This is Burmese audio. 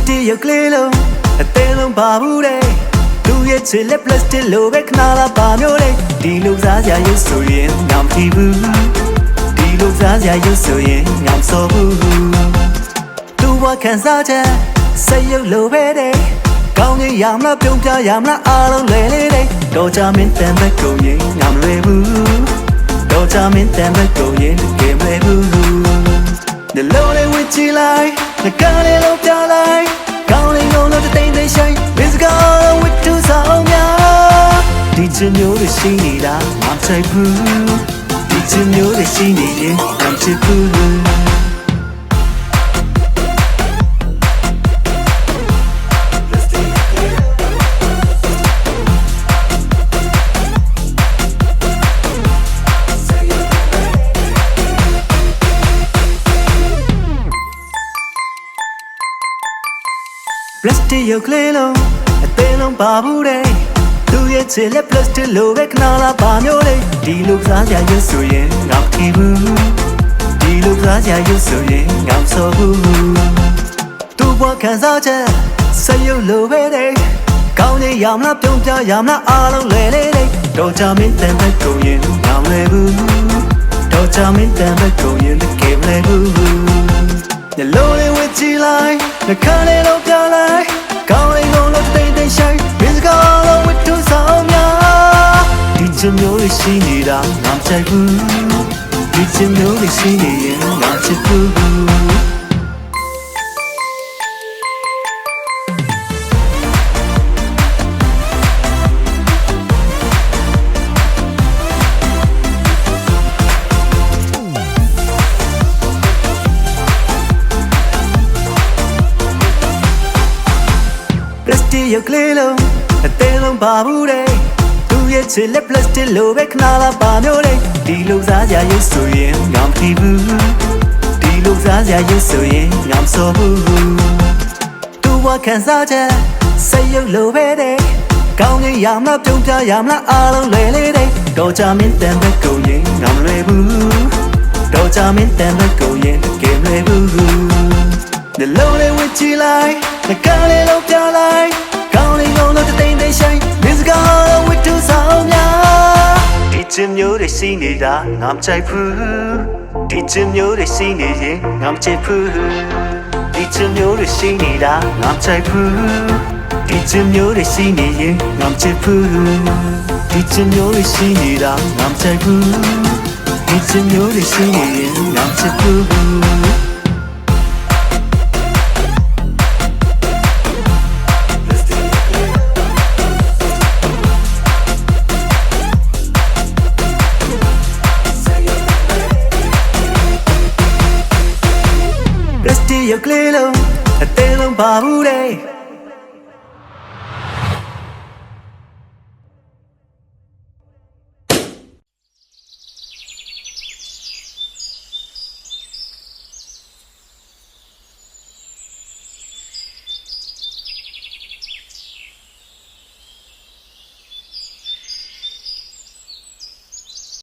Plastic ရုပ်ကလေးလုံးအသေးလုံးပါဘူးတဲ့သူရဲ့ချစ်လက် plastic လိုပဲခဏလာပါမျိုးတဲ့ဒီလိုစားစရာရုပ်ဆိုရင်ငါမကြည့်ဘူးဒီလိုစားစရာရုပ်ဆိုရင်ငါမစောဘူးသူဘခံစားချက်စိတ်ရုပ်လိုပဲတဲ့ကောင်းရင်ရမလားပြုံးပြရမလားအားလုံးလွယ်လေးတဲ့တော့ကြမင်းတန်ဘက်ကုန်ရင်ငါမလွယ်ဘူးတော့ကြမင်းတန်ဘက်ကုန်ရင်တကယ်မလွယ်ဘူးThe lonely with you like the girl in the dark calling on the day they shine with God with two songs Did you know the she that I'm so blue Did you know the she need I'm so blue Plastic ရုပ်ကလေးလုံးအသေးလုံးပါဘူးတဲ့သူရဲ့ချစ်လက် plastic လိုပဲခဏလာပါမျိုးတဲ့ဒီလိုစားစရာရုပ်ဆိုရင်ငါမကြည့်ဘူးဒီလိုစားစရာရုပ်ဆိုရင်ငါမစောဘူးသူ့ဘဝခံစားချက်စိတ်ရုပ်လိုပဲတဲ့ကောင်းနေရမလားပြုံးပြရမလားအားလုံးလွယ်လေးတဲ့တော့ကြမင်းတန်ဘက်ကုန်ရင်ငါမလွယ်ဘူးတော့ကြမင်းတန်ဘက်ကုန်ရင်တကယ်မလွယ်ဘူး The lonely with you like the calling of your life calling on the day they shine with God with two songs Did you know the she need I'm so blue Did you know the she need I'm so blue Plastic ရုပ်ကလေးလုံးအသေးလုံးပါဘူးတဲ့သူရဲ့ချစ်လက် plastic လိုပဲခဏလာပါမျိုးတဲ့ဒီလိုစားစရာရုပ်ဆိုရင်ငါမကြည့်ဘူးဒီလိုစားစရာရုပ်ဆိုရင်ငါမစောဘူးသူဘခံစားချက်စိတ်ရုပ်လိုပဲတဲ့ကောင်းရင်ရမလားပြုံးပြရမလားအားလုံးလွယ်လေးတဲ့တော့ကြမင်းတန်ဘက်ကုန်ရင်ငါမလွယ်ဘူးတော့ကြမင်းတန်ဘက်ကုန်ရင်တကယ်မလွယ်ဘူး The lonely with you like the girl in the light calling on the day they shine with God with two songs Did you know the she need I'm so blue Did you know the she need I'm so blue Did you know the she need I'm so blue Did you know the she need I'm so blue Did you know the she need I'm so blue Did you know the she need I'm so blue Plastic ရုပ်ကလေးလုံးအသေးလုံးပါဘူးတဲ့